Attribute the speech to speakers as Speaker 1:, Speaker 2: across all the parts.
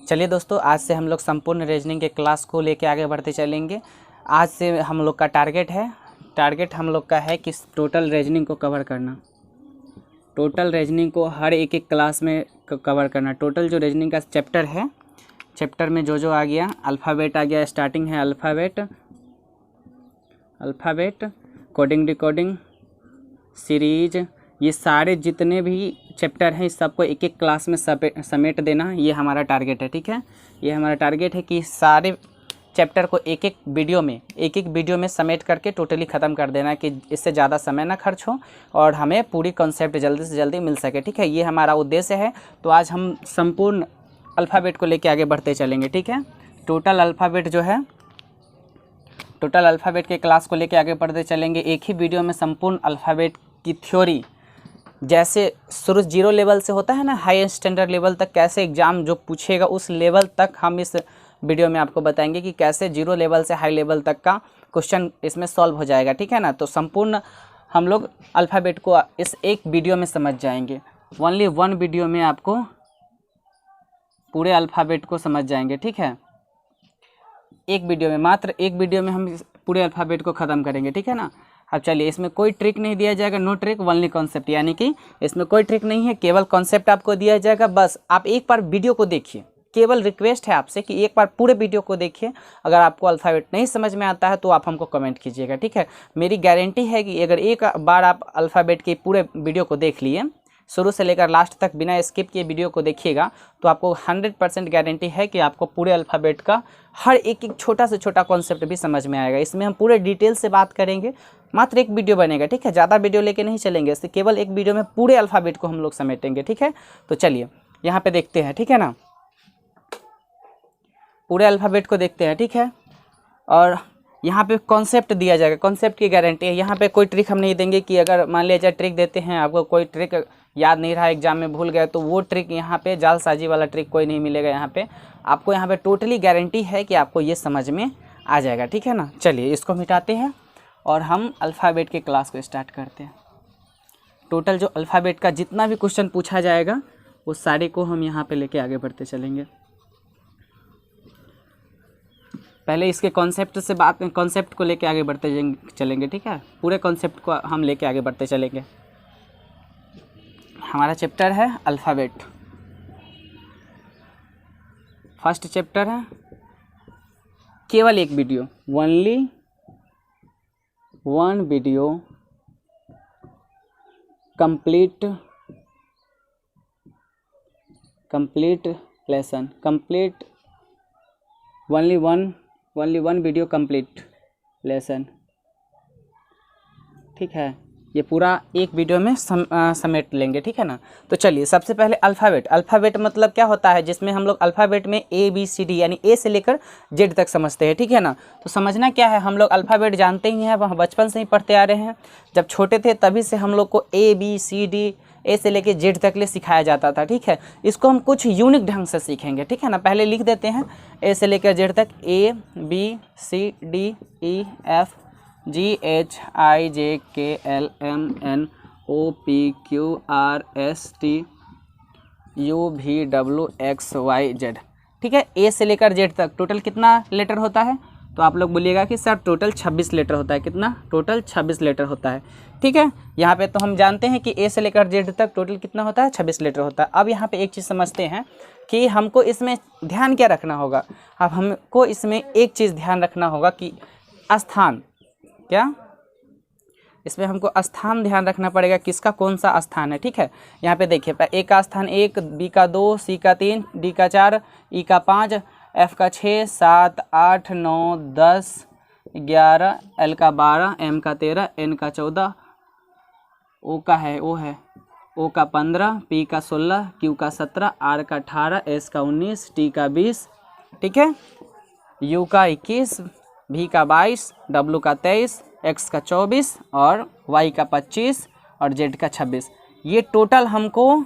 Speaker 1: चलिए दोस्तों, आज से हम लोग संपूर्ण रीजनिंग के क्लास को लेके आगे बढ़ते चलेंगे। आज से हम लोग का टारगेट हम लोग का है कि टोटल रीजनिंग को कवर करना। टोटल रीजनिंग को हर एक क्लास में कवर करना। टोटल जो रीजनिंग का चैप्टर है, चैप्टर में जो आ गया, अल्फ़ाबेट आ गया, स्टार्टिंग है अल्फ़ाबेट, कोडिंग डिकोडिंग, सीरीज, ये सारे जितने भी चैप्टर हैं इस सबको एक एक क्लास में समेट देना, ये हमारा टारगेट है। ठीक है, ये हमारा टारगेट है कि सारे चैप्टर को एक एक वीडियो में समेट करके टोटली ख़त्म कर देना, कि इससे ज़्यादा समय ना खर्च हो और हमें पूरी कॉन्सेप्ट जल्दी से जल्दी मिल सके। ठीक है, ये हमारा उद्देश्य है। तो आज हम संपूर्ण अल्फ़ाबेट को लेके आगे बढ़ते चलेंगे। ठीक है, टोटल अल्फ़ाबेट के क्लास को लेके आगे बढ़ते चलेंगे। एक ही वीडियो में संपूर्ण अल्फ़ाबेट की थ्योरी, जैसे शुरू 0 लेवल से होता है ना, हाई स्टैंडर्ड लेवल तक कैसे एग्ज़ाम जो पूछेगा उस लेवल तक हम इस वीडियो में आपको बताएंगे कि कैसे 0 लेवल से हाई लेवल तक का क्वेश्चन इसमें सॉल्व हो जाएगा। ठीक है ना, तो संपूर्ण हम लोग अल्फ़ाबेट को इस एक वीडियो में समझ जाएंगे। ओनली वन वीडियो में आपको पूरे अल्फ़ाबेट को समझ जाएंगे। ठीक है, मात्र एक वीडियो में हम पूरे अल्फ़ाबेट को ख़त्म करेंगे। ठीक है ना। अब चलिए, इसमें कोई ट्रिक नहीं दिया जाएगा, नो ट्रिक ओनली कॉन्सेप्ट, यानी कि इसमें कोई ट्रिक नहीं है, केवल कॉन्सेप्ट आपको दिया जाएगा। बस आप एक बार वीडियो को देखिए, केवल रिक्वेस्ट है आपसे कि एक बार पूरे वीडियो को देखिए। अगर आपको अल्फ़ाबेट नहीं समझ में आता है तो आप हमको कमेंट कीजिएगा। ठीक है, मेरी गारंटी है कि अगर एक बार आप अल्फ़ाबेट के पूरे वीडियो को देख लिए, शुरू से लेकर लास्ट तक बिना स्किप किए वीडियो को देखिएगा, तो आपको 100% गारंटी है कि आपको पूरे अल्फ़ाबेट का हर एक छोटा से छोटा कॉन्सेप्ट भी समझ में आएगा। इसमें हम पूरे डिटेल से बात करेंगे, मात्र एक वीडियो बनेगा। ठीक है, ज़्यादा वीडियो लेके नहीं चलेंगे, इससे केवल एक वीडियो में पूरे अल्फ़ाबेट को हम लोग समेटेंगे। ठीक है, तो चलिए यहाँ पे देखते हैं। ठीक है ना, पूरे अल्फ़ाबेट को देखते हैं। ठीक है, और यहाँ पे कॉन्सेप्ट दिया जाएगा, कॉन्सेप्ट की गारंटी है। यहाँ पे कोई ट्रिक हम नहीं देंगे कि अगर मान लीजिए ट्रिक देते हैं, आपको कोई ट्रिक याद नहीं रहा, एग्जाम में भूल गए, तो वो ट्रिक यहाँ पे जालसाजी वाला ट्रिक कोई नहीं मिलेगा। यहाँ पे आपको यहाँ पे टोटली गारंटी है कि आपको ये समझ में आ जाएगा। ठीक है ना, चलिए इसको मिटाते हैं और हम अल्फ़ाबेट के क्लास को स्टार्ट करते हैं। टोटल जो अल्फ़ाबेट का जितना भी क्वेश्चन पूछा जाएगा वो सारे को हम यहाँ पे लेके आगे बढ़ते चलेंगे। पहले इसके कॉन्सेप्ट को लेके आगे बढ़ते चलेंगे। ठीक है, पूरे कॉन्सेप्ट को हम लेके आगे बढ़ते चलेंगे। हमारा चैप्टर है अल्फ़ाबेट, फर्स्ट चैप्टर है। केवल एक video, only one video, complete lesson, complete only one video complete lesson. ठीक है, ये पूरा एक वीडियो में समेट लेंगे। ठीक है ना, तो चलिए सबसे पहले अल्फ़ाबेट मतलब क्या होता है, जिसमें हम लोग अल्फ़ाबेट में ABCD यानी A से लेकर Z तक समझते हैं। ठीक है ना, तो समझना क्या है, हम लोग अल्फ़ाबेट जानते ही हैं, वह बचपन से ही पढ़ते आ रहे हैं। जब छोटे थे तभी से हम लोग को ABCD A से लेकर Z तक ले सिखाया जाता था। ठीक है, इसको हम कुछ यूनिक ढंग से सीखेंगे। ठीक है ना, पहले लिख देते हैं A से लेकर Z तक, ABCDEFGHIJKLMNOPQRSTUVWXYZ। ठीक है, A से लेकर Z तक टोटल कितना लेटर होता है, तो आप लोग बोलिएगा कि सर टोटल 26 लेटर होता है। कितना? टोटल 26 लेटर होता है। ठीक है, यहाँ पे तो हम जानते हैं कि A से लेकर Z तक टोटल कितना होता है, 26 लेटर होता है। अब यहाँ पे एक चीज़ समझते हैं कि हमको इसमें ध्यान क्या रखना होगा। अब हमको इसमें एक चीज़ ध्यान रखना होगा कि स्थान, क्या इसमें हमको स्थान ध्यान रखना पड़ेगा, किसका कौन सा स्थान है। ठीक है, यहाँ पे देखिए, A का स्थान 1, B का 2, C का 3, D का 4, E का 5, F का 6, 7, 8, 9, 10, 11, L का 12, M का 13, N का 14, O का है O का 15, P का 16, Q का 17, R का 18, S का 19, T का 20। ठीक है, U का 21, V का 22, W का 23, X का 24 और Y का 25 और Z का 26। ये टोटल हमको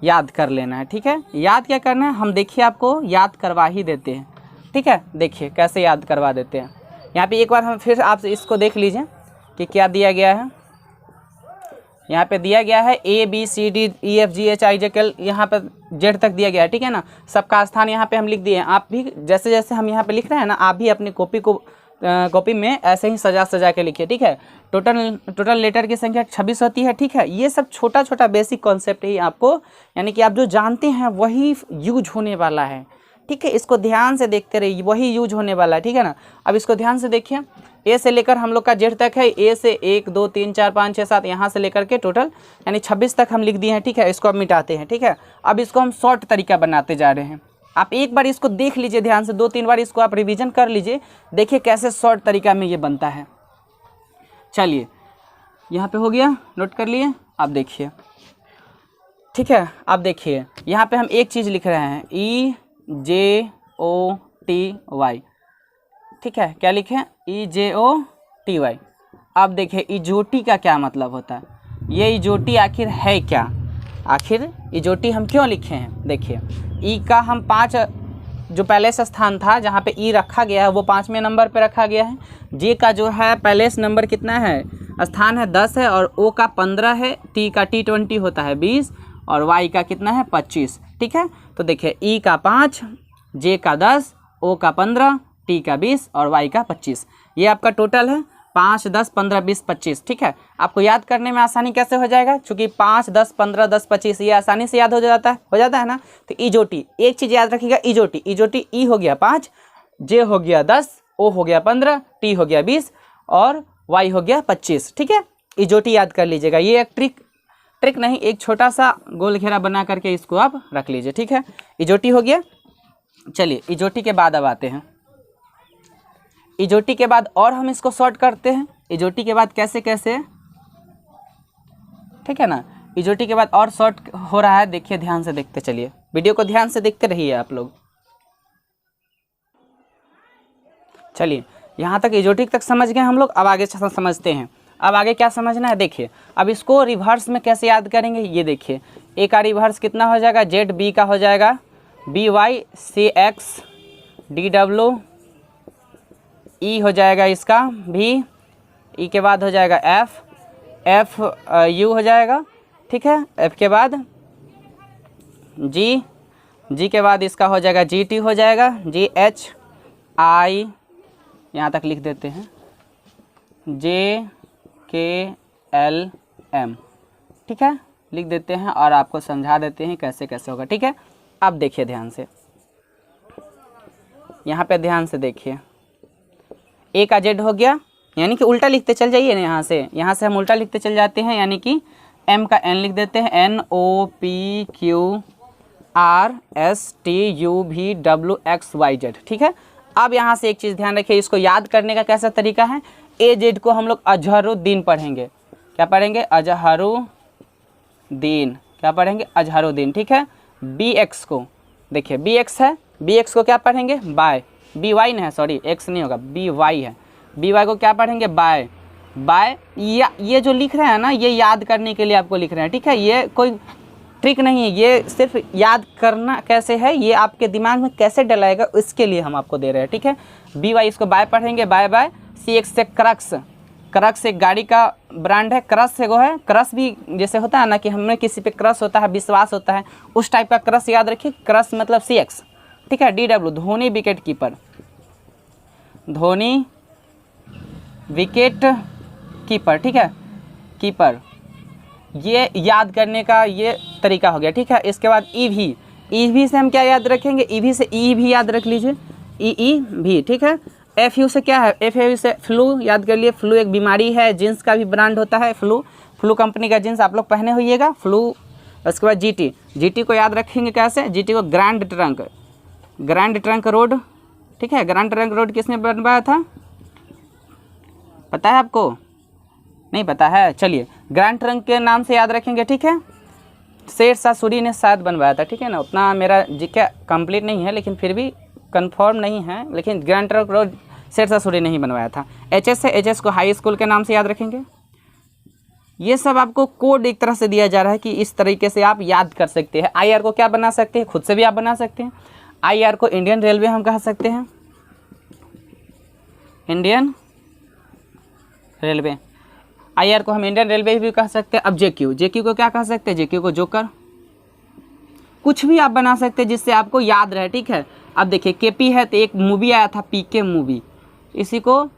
Speaker 1: याद कर लेना है। ठीक है, याद क्या करना है, हम देखिए आपको याद करवा ही देते हैं। ठीक है, देखिए कैसे याद करवा देते हैं। यहाँ पे एक बार हम फिर आप इसको देख लीजिए कि क्या दिया गया है। यहाँ पे दिया गया है ABCDEFGHIJK, यहाँ पर जेड तक दिया गया है, ठीक है ना। सबका स्थान यहाँ पे हम लिख दिए हैं। आप भी जैसे जैसे हम यहाँ पे लिख रहे हैं ना, आप भी अपनी कॉपी में ऐसे ही सजा के लिखिए, ठीक है। टोटल लेटर की संख्या 26 होती है, ठीक है। ये सब छोटा छोटा बेसिक कॉन्सेप्ट ही आपको, यानी कि आप जो जानते हैं वही यूज होने वाला है, ठीक है। इसको ध्यान से देखते रहिए, वही यूज होने वाला है, ठीक है ना। अब इसको ध्यान से देखिए, ए से लेकर हम लोग का जेड तक है। ए से 1 2 3 4 5 6 7 यहाँ से लेकर के टोटल यानी 26 तक हम लिख दिए हैं, ठीक है। इसको अब मिटाते हैं, ठीक है। अब इसको हम शॉर्ट तरीका बनाते जा रहे हैं। आप एक बार इसको देख लीजिए ध्यान से, 2-3 बार इसको आप रिवीजन कर लीजिए, देखिए कैसे शॉर्ट तरीका में ये बनता है। चलिए यहाँ पे हो गया, नोट कर लिए। आप देखिए, ठीक है। आप देखिए यहाँ पे हम एक चीज़ लिख रहे हैं, EJOTY, ठीक है। क्या लिखें? EJOTY। अब देखिए इजोटी का क्या मतलब होता है, ये इजोटी आखिर है क्या, आखिर इजोटी हम क्यों लिखे हैं। देखिए ई का हम 5 जो पहले से स्थान था जहाँ पे ई रखा गया है वो 5वें नंबर पे रखा गया है। जे का जो है पहले से नंबर कितना है, स्थान है 10 है, और ओ का 15 है, टी का T20 होता है 20, और वाई का कितना है 25, ठीक है। तो देखिए ई का 5, जे का 10, ओ का 15, टी का 20 और वाई का 25, ये आपका टोटल है 5 10 15 20 25, ठीक है। आपको याद करने में आसानी कैसे हो जाएगा, क्योंकि 5 10 15 10 25 ये आसानी से याद हो जाता है ना। तो इजोटी, एक चीज़ याद रखिएगा, इजोटी ई हो गया 5, जे हो गया 10, ओ हो गया 15, टी हो गया 20 और वाई हो गया 25, ठीक है। इजोटी याद कर लीजिएगा। ये एक ट्रिक नहीं, एक छोटा सा गोल घेरा बना करके इसको आप रख लीजिए, ठीक है। इजोटी हो गया। चलिए इजोटी के बाद अब आते हैं, इजोटी के बाद और हम इसको शॉर्ट करते हैं। इजोटी के बाद कैसे कैसे, ठीक है ना। इजोटी के बाद और शॉर्ट हो रहा है, देखिए ध्यान से देखते चलिए, वीडियो को ध्यान से देखते रहिए आप लोग। चलिए यहाँ तक इजोटी तक समझ गए हम लोग, अब आगे समझते हैं। अब आगे क्या समझना है, देखिए अब इसको रिवर्स में कैसे याद करेंगे। ये देखिए ए का रिवर्स कितना हो जाएगा, जेड, बी का हो जाएगा BY, CX, DW, ई हो जाएगा इसका भी, ई के बाद हो जाएगा F U हो जाएगा, ठीक है। F के बाद G के बाद इसका हो जाएगा GT हो जाएगा, GH I यहाँ तक लिख देते हैं, JKLM, ठीक है, लिख देते हैं और आपको समझा देते हैं कैसे कैसे होगा, ठीक है। अब देखिए ध्यान से, यहाँ पे ध्यान से देखिए, ए का जेड हो गया, यानी कि उल्टा लिखते चल जाइए ना, यहाँ से हम उल्टा लिखते चल जाते हैं, यानी कि एम का एन लिख देते हैं, NOPQRSTUVWXYZ, ठीक है। अब यहाँ से एक चीज़ ध्यान रखिए, इसको याद करने का कैसा तरीका है। ए जेड को हम लोग अजहरुद्दीन पढ़ेंगे, क्या पढ़ेंगे, अजहरुद्दीन, क्या पढ़ेंगे, अजहरुद्दीन, ठीक है। BX को देखिए, BX है, BX को क्या पढ़ेंगे, बाय, BY नहीं है, सॉरी X नहीं होगा, BY है, BY को क्या पढ़ेंगे, बाय। ये जो लिख रहे हैं ना, ये याद करने के लिए आपको लिख रहे हैं, ठीक है। ये कोई ट्रिक नहीं है, ये सिर्फ याद करना कैसे है, ये आपके दिमाग में कैसे डलाएगा इसके लिए हम आपको दे रहे हैं, ठीक है। BY इसको बाय पढ़ेंगे, बाय। CX से क्रक्स एक गाड़ी का ब्रांड है, क्रश से वो है, क्रश भी जैसे होता है ना कि हमें किसी पे क्रश होता है, विश्वास होता है, उस टाइप का क्रश याद रखिए, क्रश मतलब CX, ठीक है। DW Dhoni wicket keeper, Dhoni wicket keeper, ठीक है, कीपर, ये याद करने का ये तरीका हो गया, ठीक है। इसके बाद EV से हम क्या याद रखेंगे, EV से ई भी याद रख लीजिए, EEV, ठीक है। FU से क्या है, FU से फ्लू याद कर लिए, फ्लू एक बीमारी है, जींस का भी ब्रांड होता है, फ्लू कंपनी का जींस आप लोग पहने होइएगा, फ्लू। उसके बाद GT को याद रखेंगे कैसे, GT को ग्रैंड ट्रंक रोड, ठीक है। ग्रैंड ट्रंक रोड किसने बनवाया था, पता है आपको, नहीं पता है, चलिए ग्रैंड ट्रंक के नाम से याद रखेंगे, ठीक है। शेरशाह सूरी ने शायद बनवाया था, ठीक है ना, उतना मेरा जीके कंप्लीट नहीं है, लेकिन फिर भी कंफर्म नहीं है, लेकिन grand trunk road Sher Shah Suri ने ही बनवाया था। HS से HS को हाई स्कूल के नाम से याद रखेंगे। ये सब आपको कोड एक तरह से दिया जा रहा है कि इस तरीके से आप याद कर सकते हैं। IR को क्या बना सकते हैं, खुद से भी आप बना सकते हैं। IR को इंडियन रेलवे हम कह सकते हैं, इंडियन रेलवे। IR को हम इंडियन रेलवे भी कह सकते हैं। अब JQ को क्या कह सकते हैं? JQ को जोकर, कुछ भी आप बना सकते हैं जिससे आपको याद रहे, ठीक है। अब देखिए KP है तो एक मूवी आया था PK मूवी, इसी को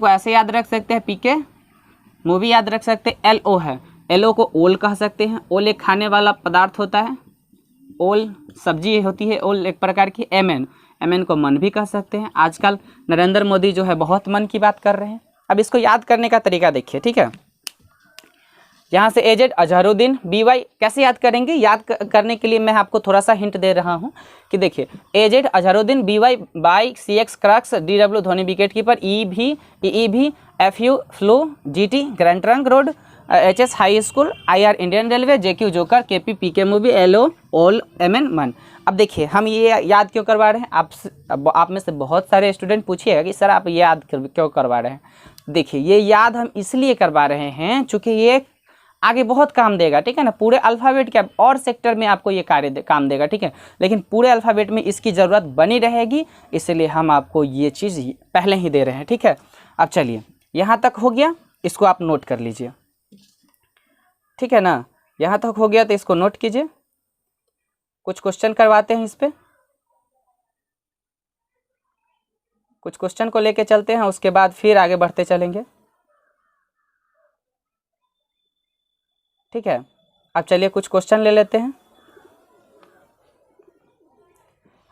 Speaker 1: ऐसे याद रख सकते हैं, PK मूवी याद रख सकते हैं। LO है, LO को ओल कह सकते हैं, ओल एक खाने वाला पदार्थ होता है, ओल सब्जी होती है, ओल एक प्रकार की। MN को मन भी कह सकते हैं। आजकल नरेंद्र मोदी जो है बहुत मन की बात कर रहे हैं। अब इसको याद करने का तरीका देखिए, ठीक है। यहाँ से एजेड अजहरुद्दीन BY कैसे याद करेंगे? याद करने के लिए मैं आपको थोड़ा सा हिंट दे रहा हूँ कि देखिए AZ Azharuddin BY by CX crux DW Dhoni wicket keeper, EEV FU flow GT grand trunk road, HS high school, IR Indian railway, JQ joker, KP PK movie, LO ओल, MN मन। अब देखिए हम ये याद क्यों करवा रहे हैं? आप में से बहुत सारे स्टूडेंट पूछिएगा कि सर आप ये याद क्यों करवा रहे हैं? देखिए ये याद हम इसलिए करवा रहे हैं चूँकि ये आगे बहुत काम देगा, ठीक है ना। पूरे अल्फ़ाबेट के और सेक्टर में आपको ये काम देगा, ठीक है, लेकिन पूरे अल्फ़ाबेट में इसकी ज़रूरत बनी रहेगी, इसलिए हम आपको ये चीज़ पहले ही दे रहे हैं, ठीक है। अब चलिए यहाँ तक हो गया, इसको आप नोट कर लीजिए, ठीक है ना। यहाँ तक हो गया तो इसको नोट कीजिए। कुछ क्वेश्चन करवाते हैं इस पर, कुछ क्वेश्चन को लेके चलते हैं, उसके बाद फिर आगे बढ़ते चलेंगे, ठीक है। अब चलिए कुछ क्वेश्चन ले लेते हैं।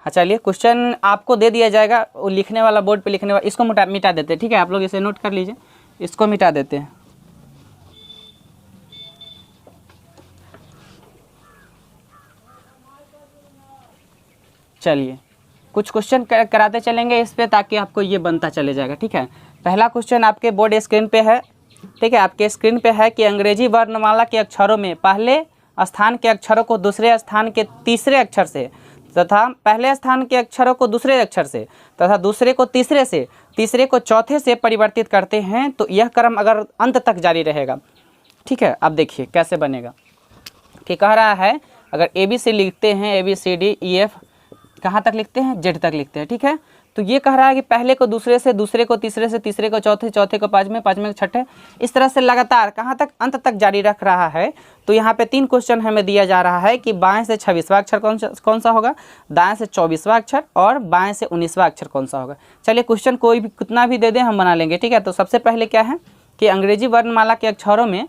Speaker 1: हाँ चलिए क्वेश्चन आपको दे दिया जाएगा, वो लिखने वाला बोर्ड पे लिखने वाला, इसको मिटा देते हैं, ठीक है। आप लोग इसे नोट कर लीजिए, इसको मिटा देते हैं। चलिए कुछ क्वेश्चन कराते चलेंगे इस पे, ताकि आपको ये बनता चले जाएगा, ठीक है। पहला क्वेश्चन आपके बोर्ड स्क्रीन पे है, ठीक है, आपके स्क्रीन पे है कि अंग्रेजी वर्णमाला के अक्षरों में पहले स्थान के अक्षरों को दूसरे स्थान के तीसरे अक्षर से तथा पहले स्थान के अक्षरों को दूसरे अक्षर से तथा दूसरे को तीसरे से, तीसरे को चौथे से परिवर्तित करते हैं तो यह क्रम अगर अंत तक जारी रहेगा, ठीक है। अब देखिए कैसे बनेगा कि कह रहा है अगर ABC लिखते हैं, ABCD EF कहाँ तक लिखते हैं? Z तक लिखते हैं, ठीक है। तो ये कह रहा है कि पहले को दूसरे से, दूसरे को तीसरे से, तीसरे को चौथे, चौथे को पाँचवें, पाँचवें को छठे, इस तरह से लगातार कहाँ तक? अंत तक जारी रख रहा है। तो यहाँ पे 3 क्वेश्चन हमें दिया जा रहा है कि बाएं से 26वां अक्षर कौन सा होगा, दाएं से 24वां अक्षर और बाएं से 19वां अक्षर कौन सा होगा। चलिए क्वेश्चन कोई भी कितना भी दे दें हम बना लेंगे, ठीक है। तो सबसे पहले क्या है कि अंग्रेजी वर्णमाला के अक्षरों में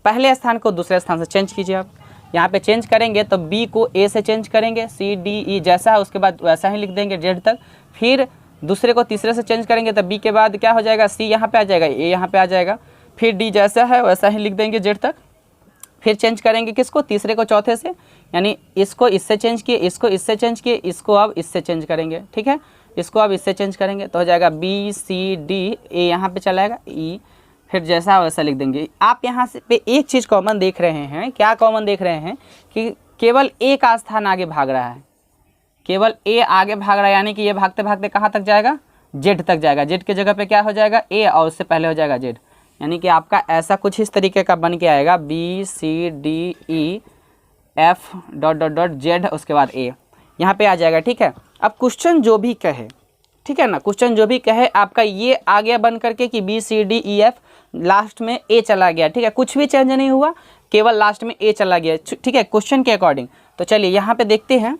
Speaker 1: पहले स्थान को दूसरे स्थान से चेंज कीजिए। आप यहाँ पे चेंज करेंगे तो B को A से चेंज करेंगे, C D E जैसा है उसके बाद वैसा ही लिख देंगे Z तक। फिर दूसरे को तीसरे से चेंज करेंगे तो B के बाद क्या हो जाएगा? C यहाँ पे आ जाएगा, A यहाँ पे आ जाएगा। फिर D जैसा है वैसा ही लिख देंगे Z तक। फिर चेंज करेंगे किसको? तीसरे को चौथे से, यानी इसको इससे चेंज किए, इसको इससे चेंज किए, इसको अब इससे चेंज करेंगे, ठीक है। इसको अब इससे चेंज करेंगे तो हो जाएगा B C D A यहाँ पे चला जाएगा E, फिर जैसा वैसा लिख देंगे। आप यहाँ से पे एक चीज़ कॉमन देख रहे हैं, क्या कॉमन देख रहे हैं कि केवल A का स्थान आगे भाग रहा है, केवल A आगे भाग रहा है, यानी कि ये भागते भागते कहाँ तक जाएगा? Z तक जाएगा। Z की जगह पे क्या हो जाएगा? A और उससे पहले हो जाएगा Z, यानी कि आपका ऐसा कुछ इस तरीके का बन के आएगा B C D E F dot dot dot Z उसके बाद A यहाँ पे आ जाएगा, ठीक है। अब क्वेश्चन जो भी कहे, ठीक है ना, क्वेश्चन जो भी कहे आपका ये आ गया बन करके कि B C D E F last में A चला गया, ठीक है। कुछ भी चेंज नहीं हुआ, केवल लास्ट में A चला गया, ठीक है, क्वेश्चन के अकॉर्डिंग। तो चलिए यहाँ पे देखते हैं,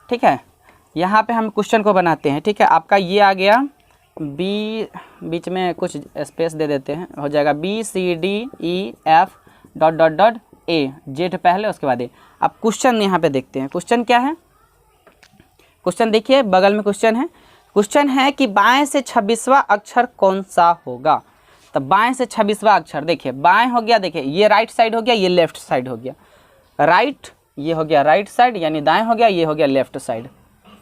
Speaker 1: ठीक है। यहाँ पे हम क्वेश्चन को बनाते हैं, ठीक है। आपका ये आ गया B, बीच में कुछ स्पेस दे देते हैं, हो जाएगा B C D E F dot dot dot A, Z पहले उसके बाद A। अब क्वेश्चन यहाँ पे देखते हैं, क्वेश्चन क्या है? क्वेश्चन देखिए बगल में क्वेश्चन है, क्वेश्चन है कि बाएं से 26वां अक्षर कौन सा होगा। तो बाएं से 26वां अक्षर देखिए, बाएं हो गया, देखिए ये राइट साइड हो गया, ये लेफ्ट साइड हो गया, राइट ये हो गया राइट साइड यानी दाएं हो गया, ये हो गया लेफ्ट साइड,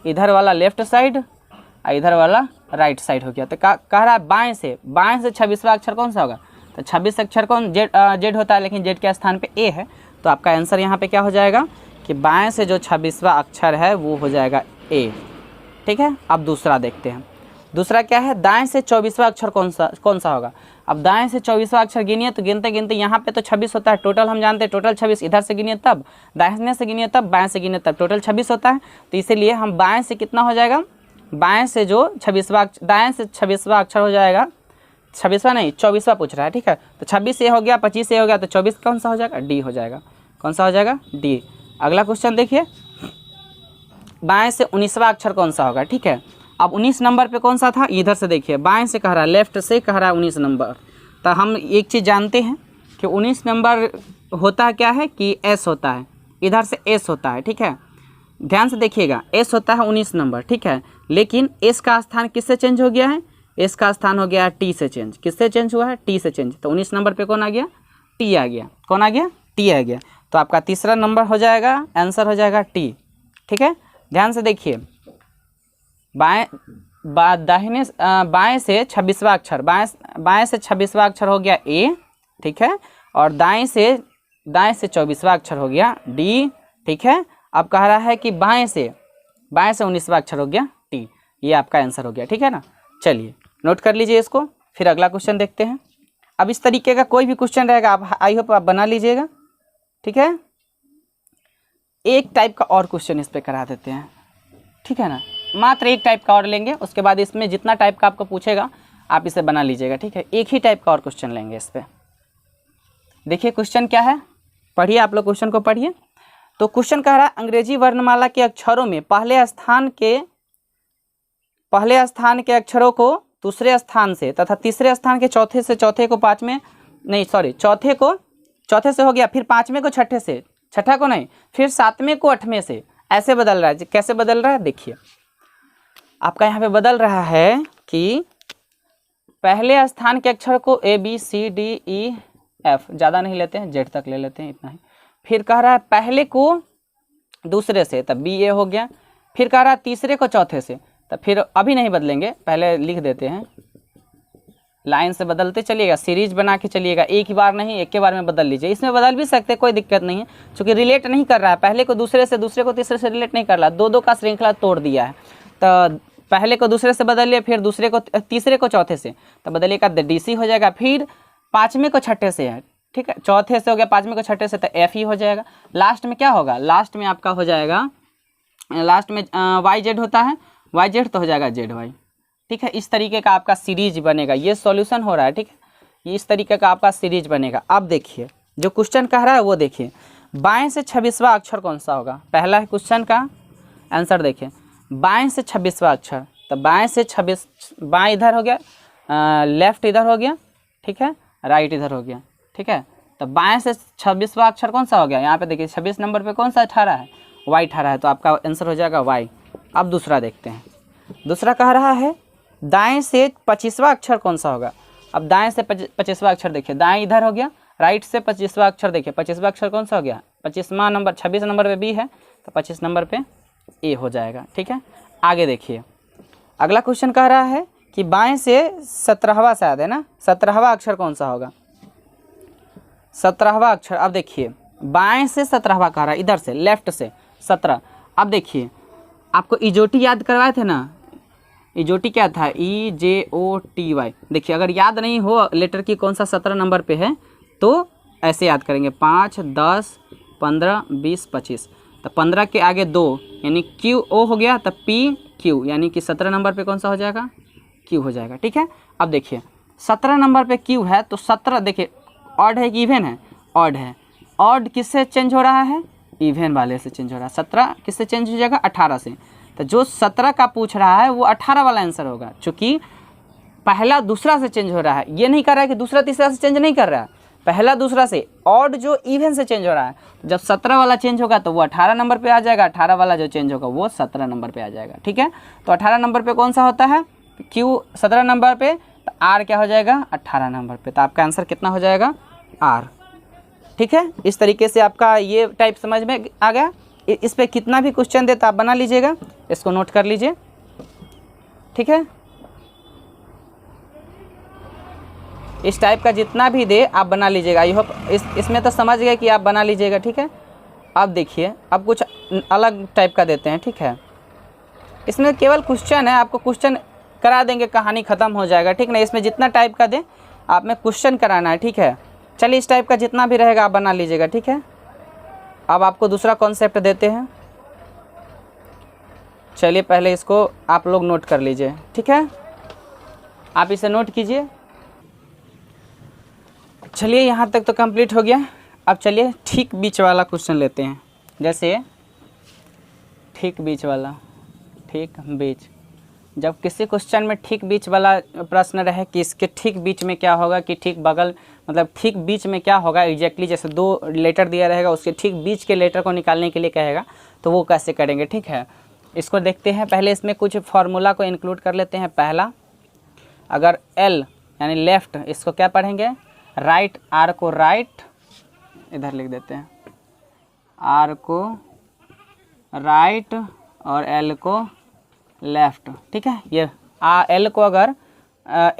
Speaker 1: इधर वाला लेफ्ट साइड और इधर वाला राइट साइड हो गया। तो कह रहा है बाएं से 26वां अक्षर कौन सा होगा। तो 26 अक्षर कौन? जेड होता है, लेकिन जेड के स्थान पे ए है, तो आपका आंसर यहाँ पे क्या हो जाएगा कि बाएं से जो 26वां अक्षर है वो हो जाएगा ए, ठीक है। अब दूसरा देखते हैं, दूसरा क्या है? दाएं से 24वां अक्षर कौन सा होगा। अब दाएं से 24वां अक्षर गिनिए तो गिनते गिनते यहाँ पे तो 26 होता है, टोटल हम जानते हैं टोटल 26, इधर से गिनिए तब, दाहिने से गिनिए तब, बाएं से गिनिए तब, टोटल 26 होता है। तो इसीलिए हम बाएं से कितना हो जाएगा, बाएं से जो 26वां, दाएं से 26वां अक्षर हो जाएगा 26वां नहीं 24वां पूछ रहा है, ठीक है। तो 26 ये हो गया, 25 ये हो गया, तो 24 कौन सा हो जाएगा, डी हो जाएगा। कौन सा हो जाएगा, डी। अगला क्वेश्चन देखिए, बाएं से 19वां अक्षर कौन सा होगा, ठीक है। अब 19 नंबर पे कौन सा था, इधर से देखिए, बाएं से कह रहा है, लेफ्ट से कह रहा है 19 नंबर। तो हम एक चीज़ जानते हैं कि 19 नंबर होता क्या है कि एस होता है, इधर से एस होता है, ठीक है। ध्यान से देखिएगा, एस होता है 19 नंबर, ठीक है। लेकिन एस का स्थान किससे चेंज हो गया है, एस का स्थान हो गया टी से चेंज। किससे चेंज हुआ है, टी से चेंज। तो 19 नंबर पे कौन आ गया, टी आ गया। कौन आ गया, टी आ गया। तो आपका तीसरा नंबर हो जाएगा, आंसर हो जाएगा टी, ठीक है। ध्यान से देखिए, दाहिने बाएं से 26वां अक्षर, बाएं से 26वां अक्षर हो गया ए, ठीक है। और दाएं से 24वां अक्षर हो गया डी, ठीक है। अब कह रहा है कि बाएं से 19वां अक्षर हो गया टी। ये आपका आंसर हो गया, ठीक है ना। चलिए नोट कर लीजिए इसको, फिर अगला क्वेश्चन देखते हैं। अब इस तरीके का कोई भी क्वेश्चन रहेगा, आप आई होप आप बना लीजिएगा, ठीक है। एक टाइप का और क्वेश्चन इस पे करा देते हैं, ठीक है ना। मात्र एक टाइप का और लेंगे, उसके बाद इसमें जितना टाइप का आपको पूछेगा आप इसे बना लीजिएगा, ठीक है। एक ही टाइप का और क्वेश्चन लेंगे इस पे। देखिए क्वेश्चन क्या है, पढ़िए आप लोग, क्वेश्चन को पढ़िए। तो क्वेश्चन कह रहा है, अंग्रेजी वर्णमाला के अक्षरों में पहले स्थान के अक्षरों को दूसरे स्थान से तथा तीसरे स्थान के चौथे से चौथे को पाँचवें, नहीं सॉरी, चौथे से हो गया, फिर पाँचवें को छठे से, छठा को नहीं, फिर सातवें को आठवें से, ऐसे बदल रहा है। कैसे बदल रहा है, देखिए आपका यहाँ पे बदल रहा है कि पहले स्थान के अक्षर को A B C D E F, ज़्यादा नहीं लेते हैं, जेड तक ले लेते हैं, इतना ही। फिर कह रहा है पहले को दूसरे से, तब बी ए हो गया। फिर कह रहा है तीसरे को चौथे से, तब फिर अभी नहीं बदलेंगे, पहले लिख देते हैं, लाइन से बदलते चलिएगा, सीरीज बना के चलिएगा, एक ही बार नहीं, एक के बार में बदल लीजिए। इसमें बदल भी सकते, कोई दिक्कत नहीं है, क्योंकि रिलेट नहीं कर रहा है, पहले को दूसरे से, दूसरे को तीसरे से रिलेट नहीं कर रहा, दो का श्रृंखला तोड़ दिया है। तो पहले को दूसरे से बदलिए, फिर दूसरे को तीसरे को चौथे से, तो बदलिएगा डी सी हो जाएगा। फिर पाँचवें को छठे से है, ठीक है, चौथे से हो गया, पाँचवें को छठे से, तो एफ ही हो जाएगा। लास्ट में क्या होगा, लास्ट में आपका हो जाएगा, लास्ट में वाई जेड होता है, वाई जेड तो हो जाएगा जेड वाई, ठीक है। इस तरीके का आपका सीरीज बनेगा, ये सॉल्यूशन हो रहा है, ठीक है। इस तरीके का आपका सीरीज बनेगा। अब देखिए जो क्वेश्चन कह रहा है वो देखिए, बाएं से 26वां अक्षर कौन सा होगा, पहला क्वेश्चन का आंसर देखिए, बाएं से 26वां अक्षर। तो बाएं से 26, बाएं इधर हो गया, लेफ्ट इधर हो गया, ठीक है, राइट इधर हो गया, ठीक है। तो बाएं से 26वां अक्षर कौन सा हो गया, यहाँ पे देखिए 26 नंबर पे कौन सा ठहरा है, वाई ठहरा है, तो आपका आंसर हो जाएगा वाई। अब दूसरा देखते हैं, दूसरा कह रहा है दाएं से 25वां अक्षर कौन सा होगा। अब दाएं से 25वां अक्षर देखिए, दाएं इधर हो गया, राइट से 25वां अक्षर देखिए, 25वां अक्षर कौन सा हो गया, 25वां नंबर, 26 नंबर पे बी है, तो 25 नंबर पे ए हो जाएगा, ठीक है। आगे देखिए, अगला क्वेश्चन कह रहा है कि बाएं से 17वां शायद है ना, 17वां अक्षर कौन सा होगा, 17वां अक्षर। अब देखिए बाएं से 17वां कह रहा है, इधर से लेफ्ट से 17। अब देखिए आपको इजोटी याद करवाए थे ना, इजोटी क्या था, ई जे ओ टी वाई। देखिए अगर याद नहीं हो लेटर की कौन सा 17 नंबर पे है, तो ऐसे याद करेंगे, 5 10 15 20 25, तो 15 के आगे 2 यानी क्यू ओ हो गया, तब पी क्यू, यानी कि 17 नंबर पे कौन सा हो जाएगा, क्यू हो जाएगा, ठीक है। अब देखिए 17 नंबर पे क्यू है, तो 17 देखिए ऑड है कि इवन है, ऑड है। ऑड किससे चेंज हो रहा है, इवन वाले से चेंज हो रहा है। 17 किससे चेंज हो जाएगा, 18 से। तो जो 17 का पूछ रहा है वो 18 वाला आंसर होगा, चूँकि पहला दूसरा से चेंज हो रहा है, ये नहीं कर रहा है कि दूसरा तीसरा से चेंज नहीं कर रहा है, पहला दूसरा से, ऑड जो इवन से चेंज हो रहा है। तो जब 17 वाला चेंज होगा तो वो 18 नंबर पे आ जाएगा, 18 वाला जो चेंज होगा वो 17 नंबर पे आ जाएगा, ठीक है। तो 18 नंबर पे कौन सा होता है, क्यू 17 नंबर पे, तो आर क्या हो जाएगा, 18 नंबर पे। तो आपका आंसर कितना हो जाएगा, आर, ठीक है। इस तरीके से आपका ये टाइप समझ में आ गया। इस पे कितना भी क्वेश्चन दे तो आप बना लीजिएगा, इसको नोट कर लीजिए, ठीक है। इस टाइप का जितना भी दे आप बना लीजिएगा। आई होप इसमें तो समझ गए कि आप बना लीजिएगा, ठीक है। अब देखिए अब कुछ अलग टाइप का देते हैं, ठीक है। इसमें केवल क्वेश्चन है, आपको क्वेश्चन करा देंगे, कहानी ख़त्म हो जाएगा, ठीक ना। इसमें जितना टाइप का दे आप में क्वेश्चन कराना है, ठीक है। चलिए इस टाइप का जितना भी रहेगा आप बना लीजिएगा, ठीक है। अब आपको दूसरा कॉन्सेप्ट देते हैं, चलिए पहले इसको आप लोग नोट कर लीजिए, ठीक है। आप इसे नोट कीजिए। चलिए यहाँ तक तो कंप्लीट हो गया। अब चलिए ठीक बीच वाला क्वेश्चन लेते हैं। जैसे ठीक बीच वाला, ठीक बीच, जब किसी क्वेश्चन में ठीक बीच वाला प्रश्न रहे कि इसके ठीक बीच में क्या होगा, कि ठीक बगल मतलब ठीक बीच में क्या होगा एग्जैक्टली, जैसे 2 लेटर दिया रहेगा उसके ठीक बीच के लेटर को निकालने के लिए कहेगा, तो वो कैसे करेंगे। ठीक है, इसको देखते हैं। पहले इसमें कुछ फार्मूला को इंक्लूड कर लेते हैं। पहला, अगर L यानी लेफ़्ट, इसको क्या पढ़ेंगे, राइट, R को राइट, इधर लिख देते हैं, R को राइट और L को लेफ़्ट। ठीक है, ये L को अगर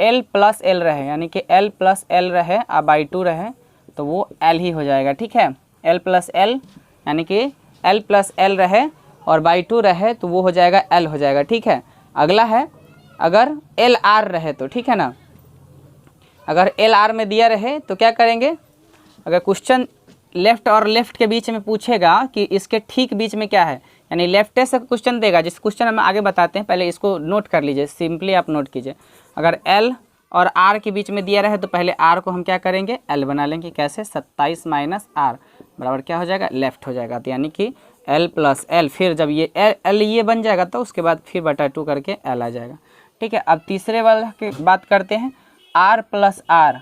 Speaker 1: L प्लस L रहे, यानी कि L प्लस L रहे बाई 2 रहे, तो वो L ही हो जाएगा। ठीक है, L प्लस L यानी कि L प्लस L रहे और बाई 2 रहे तो वो हो जाएगा L हो जाएगा। ठीक है, अगला है अगर L R रहे तो, ठीक है ना, अगर L R में दिया रहे तो क्या करेंगे, अगर क्वेश्चन लेफ़्ट और लेफ़्ट के बीच में पूछेगा कि इसके ठीक बीच में क्या है, यानी लेफ्ट से क्वेश्चन देगा, जिस क्वेश्चन हम आगे बताते हैं, पहले इसको नोट कर लीजिए, सिंपली आप नोट कीजिए। अगर L और R के बीच में दिया रहे तो पहले R को हम क्या करेंगे, L बना लेंगे। कैसे, 27 माइनस R बराबर क्या हो जाएगा, लेफ़्ट हो जाएगा। तो यानी कि L प्लस L, फिर जब ये L ये बन जाएगा तो उसके बाद फिर बटा 2 करके L आ जाएगा। ठीक है, अब तीसरे वाला की बात करते हैं, R प्लस R।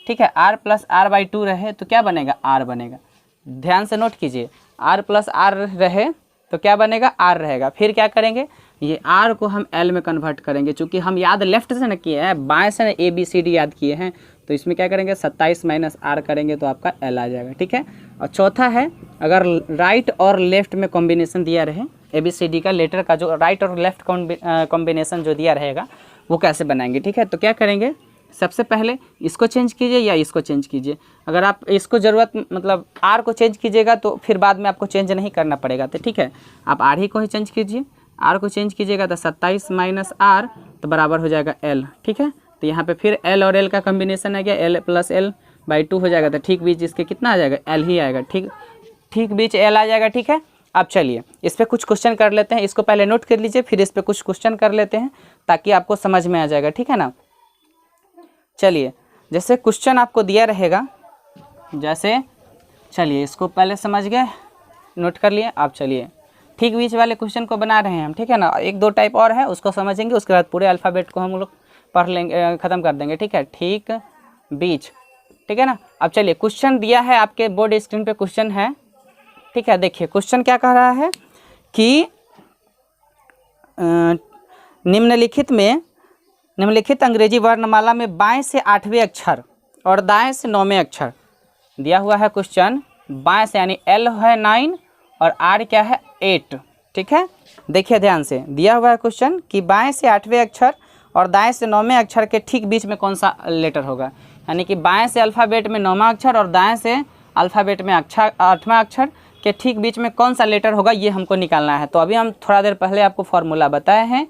Speaker 1: ठीक है, R प्लस R बाई 2 रहे तो क्या बनेगा, R बनेगा। ध्यान से नोट कीजिए, R प्लस R रहे तो क्या बनेगा, R रहेगा। फिर क्या करेंगे, ये R को हम L में कन्वर्ट करेंगे, चूँकि हम याद लेफ्ट से न किए हैं, बाएं से न ABCD याद किए हैं, तो इसमें क्या करेंगे, 27 माइनस R करेंगे तो आपका L आ जाएगा। ठीक है, और चौथा है, अगर राइट और लेफ्ट में कॉम्बिनेशन दिया रहे, ABCD का लेटर का जो राइट और लेफ्ट कॉम्बिनेशन जो दिया रहेगा वो कैसे बनाएंगे। ठीक है, तो क्या करेंगे, सबसे पहले इसको चेंज कीजिए या इसको चेंज कीजिए। अगर आप इसको ज़रूरत मतलब R को चेंज कीजिएगा तो फिर बाद में आपको चेंज नहीं करना पड़ेगा। तो ठीक है, आप R ही को ही चेंज कीजिए, R को चेंज कीजिएगा तो 27 माइनस R तो बराबर हो जाएगा L। ठीक है, तो यहाँ पे फिर L और L का कम्बिनेशन आ गया, L प्लस L बाई 2 हो जाएगा, तो ठीक बीच इसके कितना आ जाएगा, L ही आएगा। ठीक बीच L आ जाएगा। ठीक है, अब चलिए इस पर कुछ क्वेश्चन कर लेते हैं, इसको पहले नोट कर लीजिए, फिर इस पर कुछ क्वेश्चन कर लेते हैं ताकि आपको समझ में आ जाएगा। ठीक है ना, चलिए जैसे क्वेश्चन आपको दिया रहेगा, जैसे चलिए इसको पहले समझ गए, नोट कर लिए। आप चलिए ठीक बीच वाले क्वेश्चन को बना रहे हैं हम। ठीक है ना, 1-2 टाइप और है, उसको समझेंगे, उसके बाद पूरे अल्फ़ाबेट को हम लोग पढ़ लेंगे, ख़त्म कर देंगे। ठीक है, ठीक बीच। ठीक है ना, अब चलिए क्वेश्चन दिया है आपके बोर्ड स्क्रीन पे, क्वेश्चन है। ठीक है, देखिए क्वेश्चन क्या कह रहा है कि निम्नलिखित अंग्रेजी वर्णमाला में बाएं से 8वें अक्षर और दाएं से 9वें अक्षर दिया हुआ है। क्वेश्चन बाएं से यानी L है 9 और R क्या है 8। ठीक है, देखिए ध्यान से, दिया हुआ है क्वेश्चन कि बाएं से 8वें अक्षर और दाएं से 9वें अक्षर के ठीक बीच में कौन सा लेटर होगा, यानी कि बाएं से अल्फ़ाबेट में 9वां अक्षर और दाएं से अल्फ़ाबेट में 8वां अक्षर के ठीक बीच में कौन सा लेटर होगा, ये हमको निकालना है। तो अभी हम थोड़ा देर पहले आपको फार्मूला बताए हैं।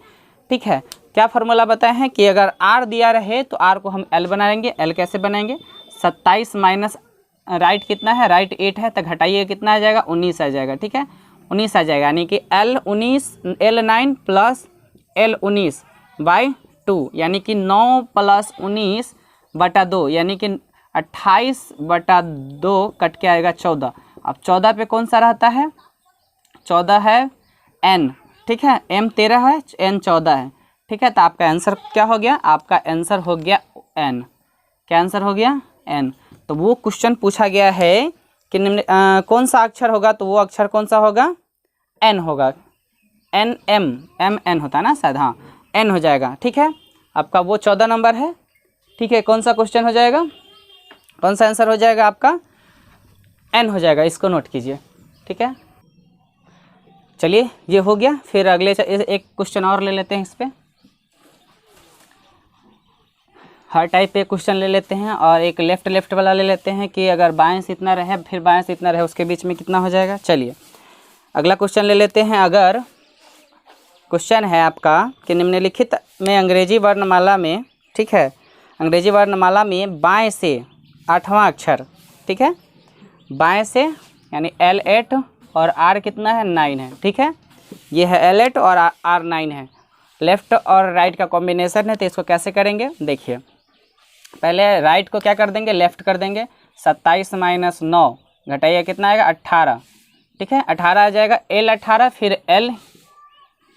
Speaker 1: ठीक है, क्या फार्मूला बताए हैं कि अगर R दिया रहे तो R को हम L बनाएंगे। L कैसे बनाएंगे, 27 माइनस राइट कितना है, राइट 8 है, तो घटाइए कितना आ जाएगा, 19 आ जाएगा। ठीक है, 19 आ जाएगा, यानी कि L9 प्लस L19 बाई 2, यानी कि 9 प्लस 19 बटा 2, यानी कि 28 बटा 2 कट के आएगा 14। अब 14 पे कौन सा रहता है, 14 है N। ठीक है, M 13 है, N 14 है। ठीक है, तो आपका आंसर क्या हो गया, आपका आंसर हो गया N। क्या आंसर हो गया, N। तो वो क्वेश्चन पूछा गया है कि कौन सा अक्षर होगा, तो वो अक्षर कौन सा होगा, N होगा। M होता है ना शायद, हाँ N हो जाएगा। ठीक है, आपका वो 14 नंबर है। ठीक है, कौन सा क्वेश्चन हो जाएगा, कौन सा आंसर हो जाएगा आपका, N हो जाएगा, इसको नोट कीजिए। ठीक है, चलिए ये हो गया। फिर अगले एक क्वेश्चन और ले लेते हैं, इस पर हर टाइप पे क्वेश्चन ले लेते हैं, और एक लेफ्ट वाला ले लेते हैं कि अगर बाएं से इतना रहे फिर बाएं से इतना रहे, उसके बीच में कितना हो जाएगा। चलिए अगला क्वेश्चन ले लेते हैं। अगर क्वेश्चन है आपका कि निम्नलिखित में अंग्रेजी वर्णमाला में, ठीक है, अंग्रेजी वर्णमाला में बाएं से 8वां अक्षर, ठीक है, बाएं से यानी L8 और R कितना है, 9 है। ठीक है, ये है L8 और R 9 है, लेफ़्ट और राइट का कॉम्बिनेशन है। तो इसको कैसे करेंगे, देखिए पहले राइट को क्या कर देंगे, लेफ्ट कर देंगे। 27 माइनस 9 घटाइए कितना आएगा 18, ठीक है 18 आ जाएगा। L 18 फिर L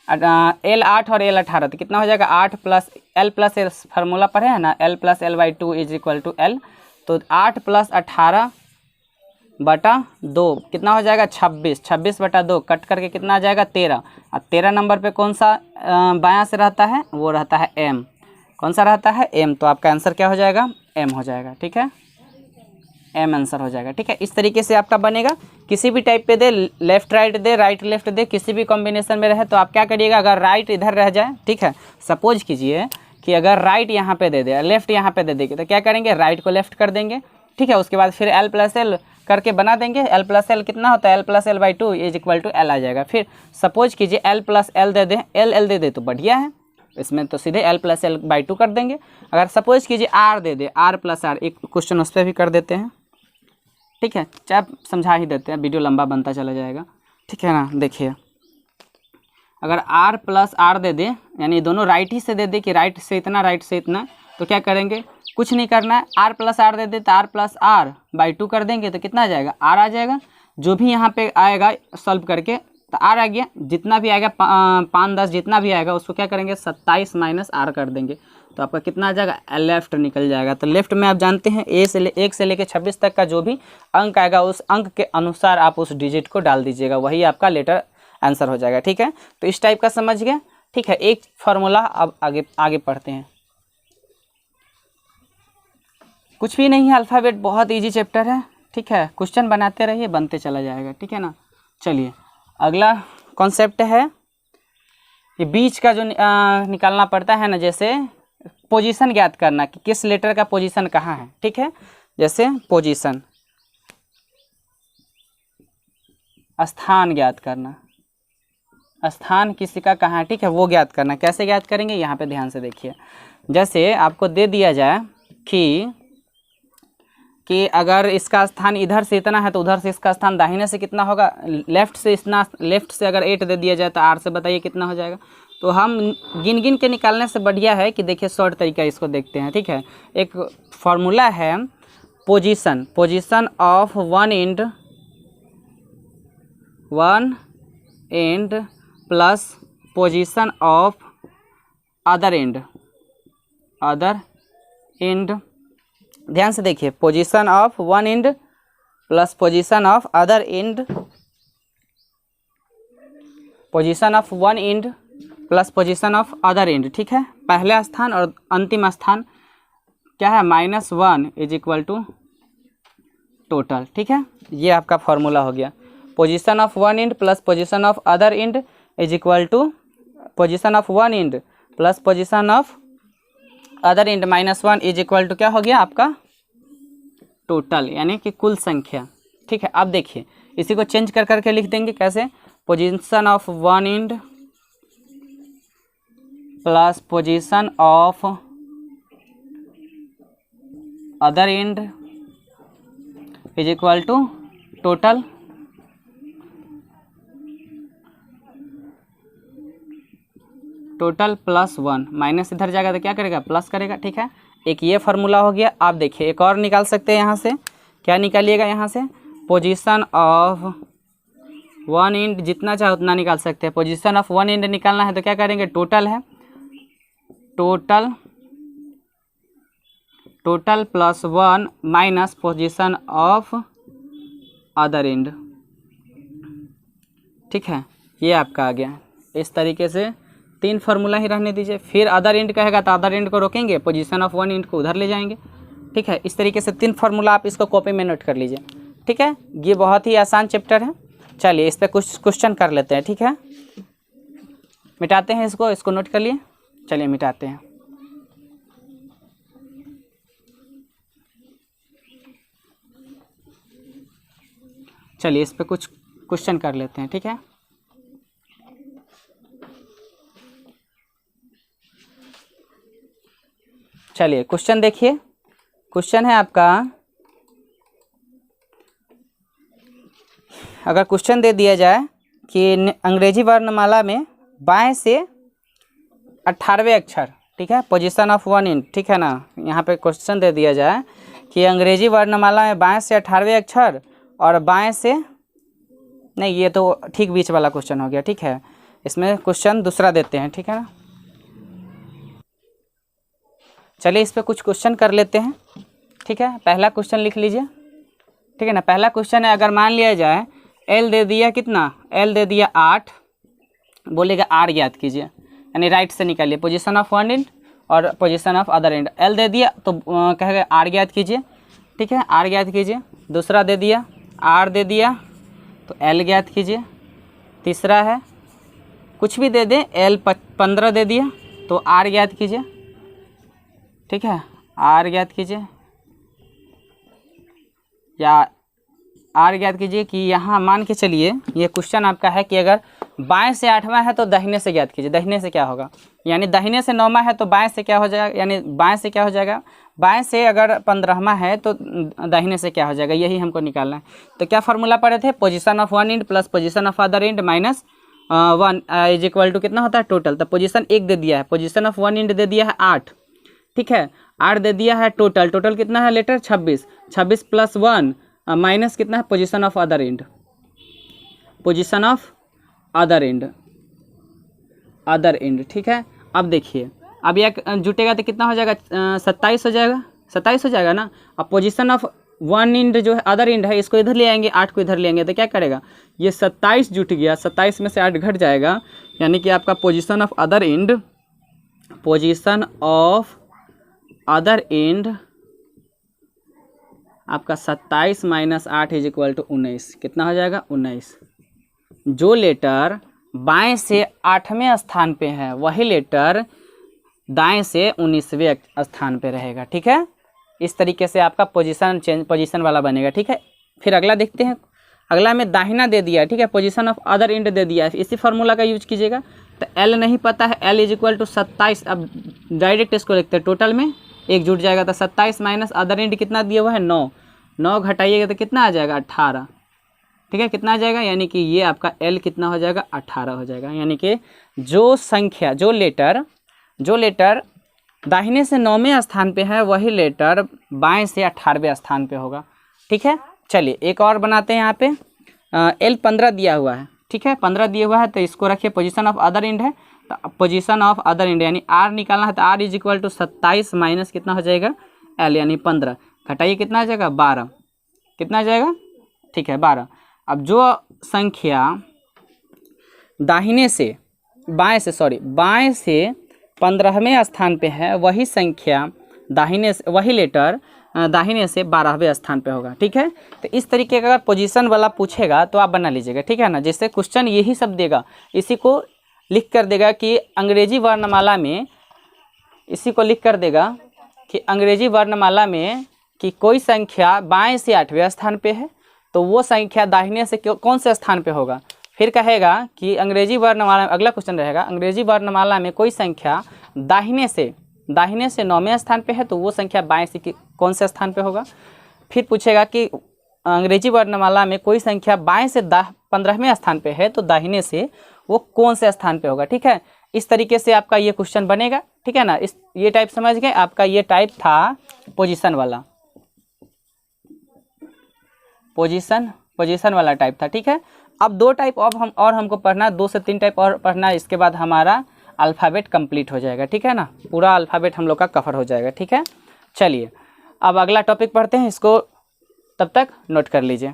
Speaker 1: 8 और L 18 तो कितना हो जाएगा 8 plus L plus L formula पढ़े हैं ना, L plus L/2 is equal to L। तो 8 प्लस 18 बटा 2 कितना हो जाएगा 26, 26 बटा 2 कट करके कितना आ जाएगा 13। अब 13 नंबर पे कौन सा बायां से रहता है, वो रहता है M। कौन सा रहता है M, तो आपका आंसर क्या हो जाएगा M हो जाएगा, ठीक है M आंसर हो जाएगा, ठीक है। इस तरीके से आपका बनेगा। किसी भी टाइप पे दे, लेफ्ट राइट दे, राइट लेफ्ट दे, किसी भी कॉम्बिनेशन में रहे तो आप क्या करिएगा, अगर राइट इधर रह जाए, ठीक है, सपोज कीजिए कि अगर राइट यहाँ पे दे दे, लेफ्ट यहाँ पे दे देंगे, तो क्या करेंगे राइट को लेफ्ट कर देंगे, ठीक है। उसके बाद फिर L प्लस L करके बना देंगे। L प्लस L कितना होता है, L plus L/2 is equal to L आ जाएगा। फिर सपोज कीजिए L प्लस L दे दें, L दे दे तो बढ़िया है, इसमें तो सीधे L प्लस L/2 कर देंगे। अगर सपोज कीजिए R दे दे, R प्लस R, एक क्वेश्चन उस पर भी कर देते हैं, ठीक है, चाहे समझा ही देते हैं, वीडियो लंबा बनता चला जाएगा, ठीक है ना। देखिए अगर R प्लस R दे दे, यानी दोनों राइट ही से दे दे कि राइट से इतना, राइट से इतना, तो क्या करेंगे, कुछ नहीं करना है, R प्लस R दे दे तो R प्लस R/2 कर देंगे तो कितना आ जाएगा R आ जाएगा। जो भी यहाँ पे आएगा सॉल्व करके तो R आ गया, जितना भी आएगा 5 10 जितना भी आएगा उसको क्या करेंगे 27 माइनस R कर देंगे, तो आपका कितना आ जाएगा लेफ्ट निकल जाएगा। तो लेफ्ट में आप जानते हैं 1 से लेकर 26 तक का जो भी अंक आएगा उस अंक के अनुसार आप उस डिजिट को डाल दीजिएगा, वही आपका लेटर आंसर हो जाएगा, ठीक है। तो इस टाइप का समझ गया, ठीक है। एक फार्मूला अब आगे पढ़ते हैं। कुछ भी नहीं है, अल्फ़ाबेट बहुत इजी चैप्टर है, ठीक है। क्वेश्चन बनाते रहिए, बनते चला जाएगा, ठीक है ना। चलिए अगला कॉन्सेप्ट है ये बीच का जो निकालना पड़ता है ना, जैसे पोजीशन ज्ञात करना कि किस लेटर का पोजीशन कहाँ है, ठीक है। जैसे पोजीशन, स्थान ज्ञात करना, स्थान किसी का कहाँ है, ठीक है, वो ज्ञात करना। कैसे ज्ञात करेंगे, यहाँ पे ध्यान से देखिए। जैसे आपको दे दिया जाए कि अगर इसका स्थान इधर से इतना है तो उधर से इसका स्थान दाहिने से कितना होगा, लेफ्ट से इतना, लेफ्ट से अगर 8 दे दिया जाए तो R से बताइए कितना हो जाएगा। तो हम गिन गिन के निकालने से बढ़िया है कि देखिए शॉर्ट तरीका इसको देखते हैं, ठीक है। एक फार्मूला है position of one end plus position of other and. ध्यान से देखिए, position of one end plus position of other and, position of one end plus position of other and, ठीक है। पहला स्थान और अंतिम स्थान क्या है, -1 इज इक्वल टू टोटल, ठीक है। ये आपका फॉर्मूला हो गया। Position of one end plus position of other end is equal to position of one end plus position of other end -1 is equal to क्या हो गया आपका टोटल, यानी कि कुल संख्या, ठीक है। अब देखिए इसी को चेंज कर करके लिख देंगे, कैसे, position of one end plus position of other end is equal to total, total +1, minus इधर जाएगा तो क्या करेगा प्लस करेगा, ठीक है। एक ये फार्मूला हो गया। आप देखिए एक और निकाल सकते हैं यहाँ से, क्या निकालिएगा यहाँ से, पोजीशन ऑफ वन एंड, जितना चाहे उतना निकाल सकते हैं। पोजीशन ऑफ वन एंड निकालना है तो क्या करेंगे, टोटल है, total +1 minus position of other and, ठीक है। ये आपका आ गया। इस तरीके से 3 फार्मूला ही रहने दीजिए। फिर अदर एंड कहेगा तो अदर एंड को रोकेंगे, पोजीशन ऑफ वन एंड को उधर ले जाएंगे, ठीक है। इस तरीके से 3 फार्मूला आप इसको कॉपी में नोट कर लीजिए, ठीक है। ये बहुत ही आसान चैप्टर है। चलिए इस पर कुछ क्वेश्चन कर लेते हैं, ठीक है। मिटाते हैं इसको नोट कर लिए, चलिए मिटाते हैं। चलिए इस पर कुछ क्वेश्चन कर लेते हैं, ठीक है। चलिए क्वेश्चन देखिए। क्वेश्चन है आपका, अगर क्वेश्चन दे दिया जाए कि अंग्रेजी वर्णमाला में बाएं से 18वें अक्षर ठीक है, पोजीशन ऑफ वन इंट, ठीक है ना। यहाँ पे क्वेश्चन दे दिया जाए कि अंग्रेजी वर्णमाला में बाएं से 18वें अक्षर और बाएं से, नहीं ये तो ठीक बीच वाला क्वेश्चन हो गया, ठीक है। इसमें क्वेश्चन दूसरा देते हैं, ठीक है ना। चलिए इस पे कुछ क्वेश्चन कर लेते हैं, ठीक है। पहला क्वेश्चन लिख लीजिए, ठीक है ना। पहला क्वेश्चन है, अगर मान लिया जाए एल दे दिया कितना, एल दे दिया 8, बोलेगा आर ज्ञात कीजिए, यानी राइट से निकालिए पोजीशन ऑफ वन इंट और position of other int. L दे दिया तो कहेगा आर ज्ञात कीजिए, ठीक है, आर ज्ञात कीजिए। दूसरा दे दिया आर दे दिया तो एल ज्ञात कीजिए। तीसरा है कुछ भी दे दें, एल 15 दे दिया तो आर ज्ञात कीजिए, ठीक है, आर ज्ञात कीजिए या आर ज्ञात कीजिए कि यहाँ मान के चलिए ये क्वेश्चन आपका है कि अगर बाएं से 8वां है तो दाहिने से ज्ञात कीजिए। दाहिने से क्या होगा, यानी दाहिने से 9वां है तो बाएं से क्या हो जाएगा, यानी बाएं से क्या हो जाएगा, बाएं से अगर 15वां है तो दाहिने से क्या हो जाएगा, यही हमको निकालना है। तो क्या फार्मूला पढ़े थे, position of one end plus position of other end minus 1 is equal to कितना होता है टोटल। तो पोजीशन 1 दे दिया है, पोजीशन ऑफ वन इंट दे दिया है 8, ठीक है, 8 दे दिया है टोटल, टोटल कितना है लेटर 26, 26 प्लस 1 माइनस कितना है position of other end, position of other end, other end, ठीक है। अब देखिए अब यह जुटेगा तो कितना हो जाएगा, 27 हो जाएगा, 27 हो जाएगा ना। अब पोजीशन ऑफ वन इंड जो है अदर इंड है, इसको इधर ले आएंगे, 8 को इधर ले आएंगे तो क्या करेगा, ये 27 जुट गया, 27 में से 8 घट जाएगा, यानी कि आपका position of other end, position of other end आपका 27 माइनस 8 इज इक्वल टू 19, कितना हो जाएगा 19। जो लेटर बाएं से 8वें स्थान पे है वही लेटर दाएं से 19वें स्थान पे रहेगा, ठीक है। इस तरीके से आपका पोजीशन चेंज, पोजीशन वाला बनेगा, ठीक है। फिर अगला देखते हैं, अगला में दाहिना दे दिया, ठीक है, पोजीशन ऑफ अदर इंड दे दिया, इसी फार्मूला का यूज कीजिएगा। तो एल नहीं पता है, एल इज इक्वल टू 27, अब डायरेक्ट इसको लिखते हैं, टोटल में एक जुट जाएगा तो 27 माइनस अदर इंड कितना दिया हुआ है 9, 9 घटाइएगा तो कितना आ जाएगा 18, ठीक है, कितना आ जाएगा, यानी कि ये आपका एल कितना हो जाएगा 18 हो जाएगा। यानी कि जो संख्या, जो लेटर दाहिने से 9वें स्थान पे है वही लेटर बाएं से 18वें स्थान पे होगा, ठीक है। चलिए एक और बनाते हैं, यहाँ पे एल 15 दिया हुआ है, ठीक है, 15 दिया हुआ है तो इसको रखिए, पोजीशन ऑफ अदर इंड है तो पोजीशन ऑफ अदर इंड यानी आर निकालना है तो R is equal to 27 minus कितना हो जाएगा एल यानी 15, घटाइए कितना आ जाएगा 12, कितना आ जाएगा, ठीक है 12। अब जो संख्या दाहिने से बाएं से 15वें स्थान पे है वही संख्या दाहिने से, वही लेटर दाहिने से 12वें स्थान पे होगा, ठीक है। तो इस तरीके का अगर पोजीशन वाला पूछेगा तो आप बना लीजिएगा, ठीक है ना। जैसे क्वेश्चन यही सब देगा, इसी को लिख कर देगा कि अंग्रेजी वर्णमाला में, इसी को लिख कर देगा कि अंग्रेजी वर्णमाला में कि कोई संख्या बाएं से 8वें स्थान पे है तो वो संख्या दाहिने से कौन से स्थान पे होगा। फिर कहेगा कि अंग्रेजी वर्णमाला में, अगला क्वेश्चन रहेगा, अंग्रेजी वर्णमाला में कोई संख्या दाहिने से 9वें स्थान पे है तो वो संख्या बाएं से कौन से स्थान पे होगा। फिर पूछेगा कि अंग्रेजी वर्णमाला में कोई संख्या बाएं से 15वें स्थान पे है तो दाहिने से वो कौन से स्थान पे होगा, ठीक है। इस तरीके से आपका ये क्वेश्चन बनेगा, ठीक है ना। ये टाइप समझ गए, आपका ये टाइप था पोजीशन वाला, पोजीशन वाला टाइप था, ठीक है। अब 2 टाइप और हमको पढ़ना, 2 से 3 टाइप और पढ़ना, इसके बाद हमारा अल्फ़ाबेट कंप्लीट हो जाएगा, ठीक है ना, पूरा अल्फ़ाबेट हम लोग का कवर हो जाएगा, ठीक है। चलिए अब अगला टॉपिक पढ़ते हैं, इसको तब तक नोट कर लीजिए।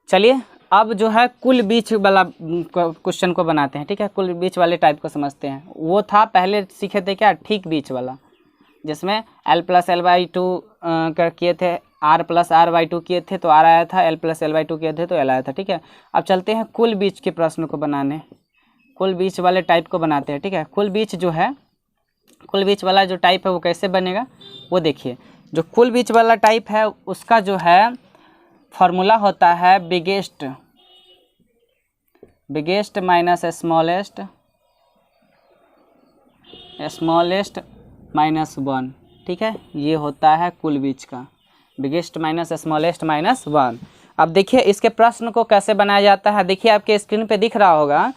Speaker 1: चलिए अब जो है कुल बीच वाला क्वेश्चन को बनाते हैं, ठीक है, कुल बीच वाले टाइप को समझते हैं। वो था पहले सीखे थे क्या, ठीक बीच वाला, जिसमें l प्लस एल बाई 2 कर किए थे, r प्लस आर बाई 2 किए थे तो r आया था, l प्लस एल बाई 2 किए थे तो l आया था, ठीक है। अब चलते हैं कुल बीच के प्रश्न को बनाने, कुल बीच वाले टाइप को बनाते हैं, ठीक है। कुल बीच जो है, कुल बीच वाला जो टाइप है वो कैसे बनेगा वो देखिए। जो कुल बीच वाला टाइप है उसका जो है फॉर्मूला होता है बिगेस्ट माइनस स्मॉलेस्ट माइनस 1, ठीक है, ये होता है कुल बीच का, बिगेस्ट माइनस स्मॉलेस्ट माइनस 1। अब देखिए इसके प्रश्न को कैसे बनाया जाता है, देखिए आपके स्क्रीन पे दिख रहा होगा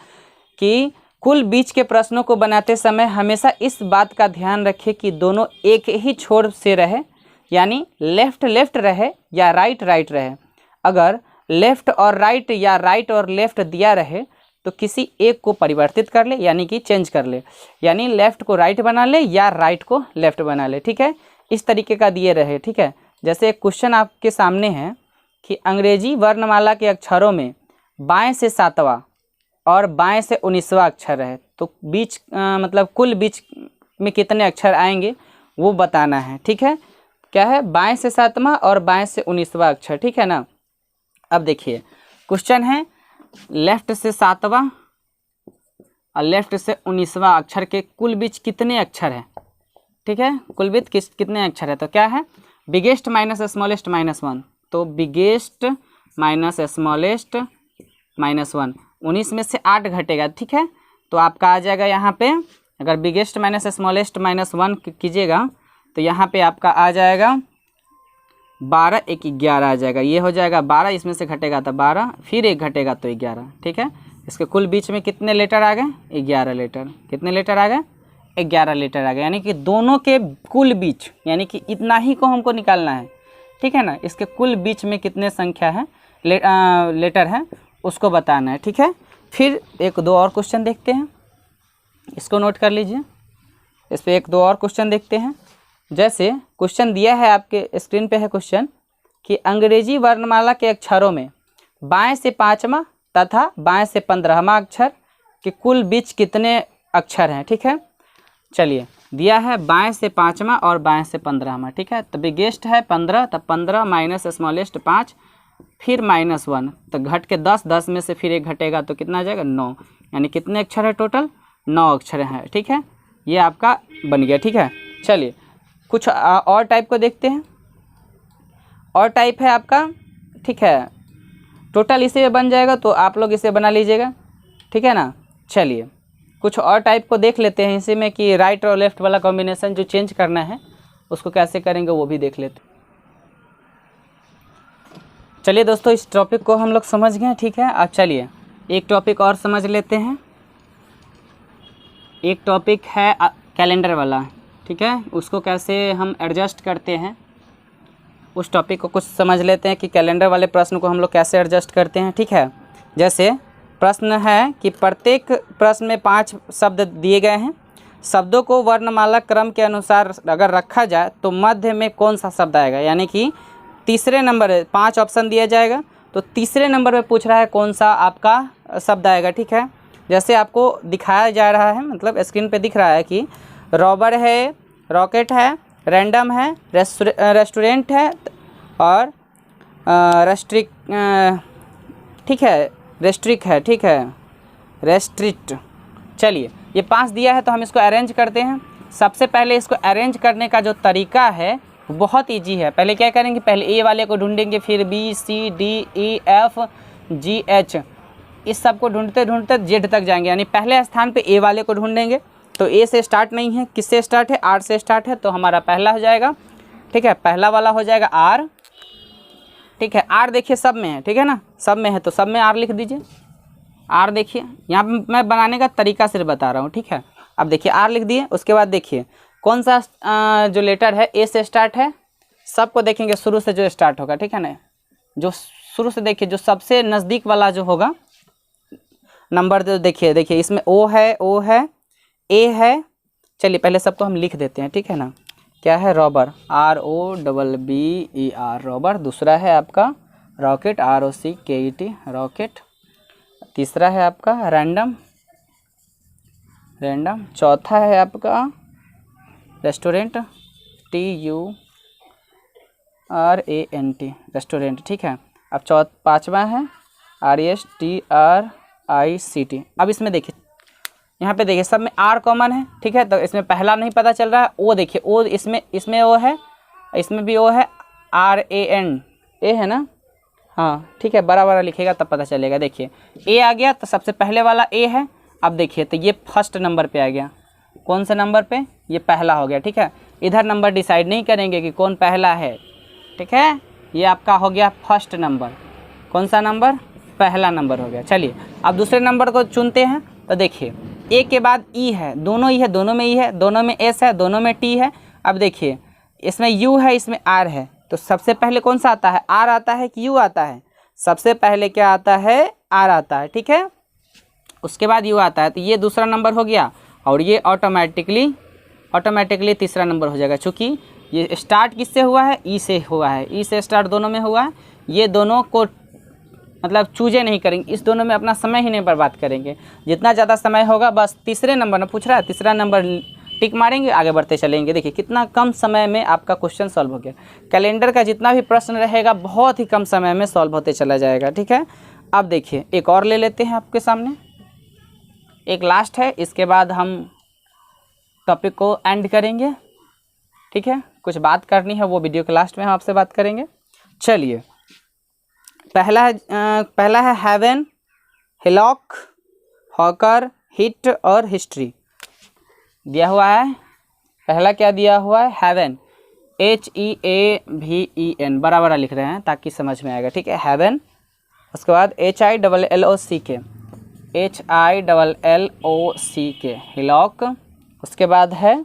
Speaker 1: कि कुल बीच के प्रश्नों को बनाते समय हमेशा इस बात का ध्यान रखें कि दोनों एक ही छोर से रहे, यानी लेफ्ट लेफ्ट रहे या राइट राइट रहे। अगर लेफ्ट और राइट या राइट और लेफ्ट दिया रहे तो किसी एक को परिवर्तित कर ले, यानी कि चेंज कर ले, यानी लेफ्ट को राइट बना ले या राइट को लेफ्ट बना ले। ठीक है, इस तरीके का दिए रहे। ठीक है, जैसे एक क्वेश्चन आपके सामने है कि अंग्रेजी वर्णमाला के अक्षरों में बाएं से 7वां और बाएं से 19वां अक्षर है, तो बीच मतलब कुल बीच में कितने अक्षर आएंगे वो बताना है। ठीक है, क्या है, बाएं से 7वां और बाएं से 19वां अक्षर। ठीक है ना। अब देखिए क्वेश्चन है लेफ्ट से 7वां और लेफ्ट से 19वां अक्षर के कुल बीच कितने अक्षर हैं। ठीक है, कुल बीच कितने अक्षर है, तो क्या है, बिगेस्ट माइनस स्मॉलेस्ट -1, तो बिगेस्ट माइनस स्मॉलेस्ट -1, 19 में से 8 घटेगा। ठीक है, तो आपका आ जाएगा यहाँ पे, अगर बिगेस्ट माइनस स्मॉलेस्ट -1 कीजिएगा तो यहाँ पे आपका आ जाएगा 12, 1 11 आ जाएगा। ये हो जाएगा 12, इसमें से घटेगा तो 12, फिर 1 घटेगा तो 11। ठीक है, इसके कुल बीच में कितने लेटर आ गए, 11 लेटर। कितने लेटर आ गए, 11 लेटर आ गए, यानी कि दोनों के कुल बीच, यानी कि इतना ही को हमको निकालना है। ठीक है ना, इसके कुल बीच में कितने संख्या है लेटर है उसको बताना है। ठीक है, फिर 1-2 और क्वेश्चन देखते हैं, इसको नोट कर लीजिए। इस पर 1-2 और क्वेश्चन देखते हैं। जैसे क्वेश्चन दिया है आपके स्क्रीन पे है क्वेश्चन कि अंग्रेजी वर्णमाला के अक्षरों में बाएं से 5वां तथा बाएं से 15वां अक्षर के कुल बीच कितने अक्षर हैं। ठीक है, चलिए दिया है बाएं से 5वां और बाएं से 15वां। ठीक है, तो बिगेस्ट है 15, तब 15 माइनस स्मॉलेस्ट 5, फिर -1, तो घट के 10, 10 में से फिर 1 घटेगा तो कितना आ जाएगा, 9, यानी कितने अक्षर है टोटल, 9 अक्षर हैं। ठीक है, ये आपका बन गया। ठीक है, चलिए कुछ और टाइप को देखते हैं। और टाइप है आपका, ठीक है, टोटल इसे बन जाएगा तो आप लोग इसे बना लीजिएगा। ठीक है ना। चलिए कुछ और टाइप को देख लेते हैं इसी में कि राइट और लेफ्ट वाला कॉम्बिनेशन जो चेंज करना है उसको कैसे करेंगे वो भी देख लेते हैं। चलिए दोस्तों, इस टॉपिक को हम लोग समझ गए। ठीक है, अब चलिए एक टॉपिक और समझ लेते हैं। एक टॉपिक है कैलेंडर वाला। ठीक है, उसको कैसे हम एडजस्ट करते हैं उस टॉपिक को कुछ समझ लेते हैं कि कैलेंडर वाले प्रश्न को हम लोग कैसे एडजस्ट करते हैं। ठीक है, जैसे प्रश्न है कि प्रत्येक प्रश्न में 5 शब्द दिए गए हैं, शब्दों को वर्णमाला क्रम के अनुसार अगर रखा जाए तो मध्य में कौन सा शब्द आएगा, यानी कि तीसरे नंबर 5 ऑप्शन दिया जाएगा तो तीसरे नंबर पे पूछ रहा है कौन सा आपका शब्द आएगा। ठीक है, जैसे आपको दिखाया जा रहा है, मतलब स्क्रीन पे दिख रहा है कि रॉबर है, रॉकेट है, रैंडम है, रेस्टोरेंट है और ठीक है, रेस्ट्रिक्ट है। ठीक है, रेस्ट्रिक्ट। चलिए ये 5 दिया है तो हम इसको अरेंज करते हैं। सबसे पहले इसको अरेंज करने का जो तरीका है बहुत इजी है। पहले क्या करेंगे, पहले ए वाले को ढूंढेंगे, फिर B C D E F G H, इस सब को ढूंढते ढूंढते जेड तक जाएंगे, यानी पहले स्थान पे ए वाले को ढूंढेंगे। तो ए से स्टार्ट नहीं है, किससे स्टार्ट है, आर से स्टार्ट है, तो हमारा पहला हो जाएगा। ठीक है, पहला वाला हो जाएगा आर। ठीक है, आर देखिए सब में है। ठीक है ना, सब में है तो सब में आर लिख दीजिए। आर देखिए, यहाँ पे मैं बनाने का तरीका सिर्फ बता रहा हूँ। ठीक है, अब देखिए आर लिख दिए। उसके बाद देखिए कौन सा जो लेटर है ए से स्टार्ट है, सबको देखेंगे शुरू से जो स्टार्ट होगा। ठीक है ना, जो शुरू से देखिए जो सबसे नज़दीक वाला जो होगा नंबर, जो देखिए इसमें ओ है, ए है। चलिए पहले सबको हम लिख देते हैं। ठीक है ना, क्या है, रॉबर, ROBBER, रॉबर। दूसरा है आपका रॉकेट, ROCKET, रॉकेट। तीसरा है आपका रैंडम, चौथा है आपका रेस्टोरेंट, TURANT, रेस्टोरेंट। ठीक है, अब 5वां है RESTRICT। अब इसमें देखिए, यहाँ पे देखिए सब में आर कॉमन है। ठीक है, तो इसमें पहला नहीं पता चल रहा है, ओ देखिए, ओ इसमें ओ है, इसमें भी ओ है, RAN, ए है ना, हाँ ठीक है, बड़ा बड़ा लिखेगा तब पता चलेगा। देखिए ए आ गया तो सबसे पहले वाला ए है। अब देखिए तो ये फर्स्ट नंबर पे आ गया। कौन सा नंबर पे, ये पहला हो गया। ठीक है, इधर नंबर डिसाइड नहीं करेंगे कि कौन पहला है। ठीक है, ये आपका हो गया फर्स्ट नंबर। कौन सा नंबर, पहला नंबर हो गया। चलिए अब दूसरे नंबर को चुनते हैं। तो देखिए ए के बाद ई है, दोनों ई है, दोनों में ई है, दोनों में एस है, दोनों में टी है। अब देखिए इसमें यू है, इसमें आर है, तो सबसे पहले कौन सा आता है, आर आता है कि यू आता है? सबसे पहले क्या आता है, आर आता है, ठीक है। उसके बाद यू आता है, तो ये दूसरा नंबर हो गया और ये ऑटोमेटिकली तीसरा नंबर हो जाएगा, चूँकि ये स्टार्ट किससे हुआ है, ई से हुआ है, ई से स्टार्ट दोनों में हुआ है। ये दोनों को मतलब चूजे नहीं करेंगे, इस दोनों में अपना समय ही नहीं बर्बाद करेंगे। जितना ज़्यादा समय होगा बस तीसरे नंबर में पूछ रहा है, तीसरा नंबर टिक मारेंगे, आगे बढ़ते चलेंगे। देखिए कितना कम समय में आपका क्वेश्चन सॉल्व हो गया। कैलेंडर का जितना भी प्रश्न रहेगा बहुत ही कम समय में सॉल्व होते चला जाएगा, ठीक है। अब देखिए एक और ले लेते हैं आपके सामने, एक लास्ट है, इसके बाद हम टॉपिक को एंड करेंगे, ठीक है। कुछ बात करनी है वो वीडियो के लास्ट में हम आपसे बात करेंगे। चलिए पहला है हेवन, हिलॉक, हॉकर, हिट और हिस्ट्री दिया हुआ है। पहला क्या दिया हुआ है, हेवन, HEAVEN, बड़ा बड़ा लिख रहे हैं ताकि समझ में आएगा, ठीक है, हेवन। उसके बाद HILLOCK, HILLOCK, हिलॉक। उसके बाद है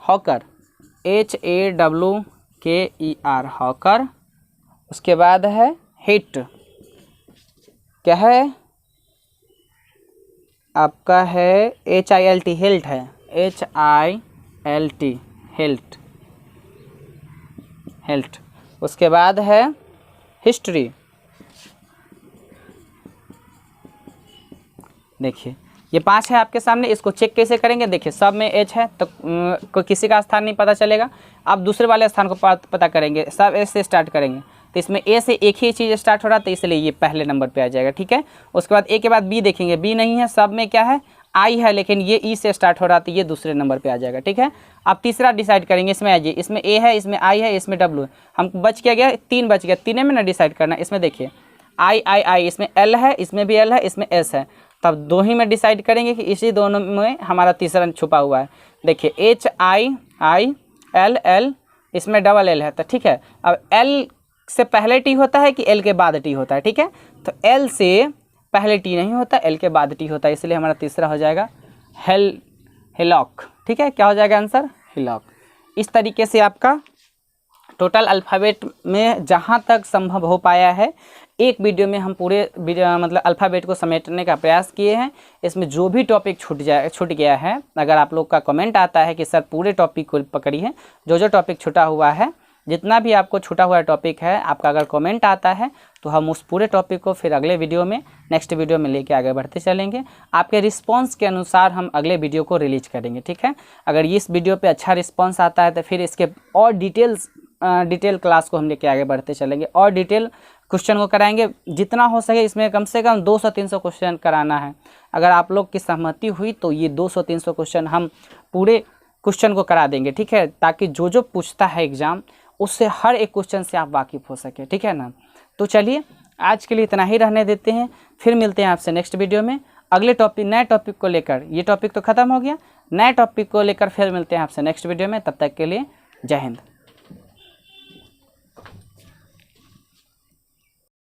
Speaker 1: हॉकर, HAWKER, हॉकर। उसके बाद है हिट, क्या है आपका, है HILT, हिल्ट है, HILT, हिल्ट। उसके बाद है हिस्ट्री, देखिए ये 5 है आपके सामने। इसको चेक कैसे करेंगे, देखिए सब में H है तो कोई किसी का स्थान नहीं पता चलेगा। अब दूसरे वाले स्थान को पता करेंगे, सब S से स्टार्ट करेंगे, तो इसमें A से एक ही चीज़ स्टार्ट हो रहा है तो इसलिए ये पहले नंबर पे आ जाएगा, ठीक है। उसके बाद A के बाद B देखेंगे, B नहीं है, सब में क्या है, I है, लेकिन ये E से स्टार्ट हो रहा है तो ये दूसरे नंबर पे आ जाएगा, ठीक है। अब तीसरा डिसाइड करेंगे, इसमें आइए, इसमें A है, इसमें I है, इसमें W है, हम बच क्या गया, 3 बच गया, तीनों में ना डिसाइड करना। इसमें देखिए I, इसमें L है, इसमें भी L है, इसमें S है, तब 2 ही में डिसाइड करेंगे कि इसी दोनों में हमारा तीसरा छुपा हुआ है। देखिए HILL, इसमें डबल L है, तो ठीक है। अब L से पहले T होता है कि L के बाद T होता है, ठीक है, तो L से पहले T नहीं होता, L के बाद T होता है, इसलिए हमारा तीसरा हो जाएगा हिलॉक, ठीक है। क्या हो जाएगा आंसर, हिलॉक। इस तरीके से आपका टोटल अल्फ़ाबेट में जहाँ तक संभव हो पाया है एक वीडियो में हम पूरे मतलब अल्फ़ाबेट को समेटने का प्रयास किए हैं। इसमें जो भी टॉपिक छूट गया है, अगर आप लोग का कमेंट आता है कि सर पूरे टॉपिक को पकड़िए, जो टॉपिक छूटा हुआ है, जितना भी आपको छूटा हुआ टॉपिक है, आपका अगर कमेंट आता है तो हम उस पूरे टॉपिक को फिर अगले वीडियो में, नेक्स्ट वीडियो में लेके आगे बढ़ते चलेंगे। आपके रिस्पांस के अनुसार हम अगले वीडियो को रिलीज करेंगे, ठीक है। अगर इस वीडियो पे अच्छा रिस्पांस आता है तो फिर इसके और डिटेल क्लास को हम लेके आगे बढ़ते चलेंगे और डिटेल क्वेश्चन को कराएंगे। जितना हो सके इसमें कम से कम 200-300 क्वेश्चन कराना है। अगर आप लोग की सहमति हुई तो ये 200-300 क्वेश्चन हम पूरे क्वेश्चन को करा देंगे, ठीक है, ताकि जो पूछता है एग्ज़ाम उससे हर एक क्वेश्चन से आप वाकिफ़ हो सके, ठीक है ना। तो चलिए आज के लिए इतना ही रहने देते हैं, फिर मिलते हैं आपसे नेक्स्ट वीडियो में अगले टॉपिक, नए टॉपिक को लेकर। ये टॉपिक तो ख़त्म हो गया, नए टॉपिक को लेकर फिर मिलते हैं आपसे नेक्स्ट वीडियो में। तब तक के लिए जय हिंद।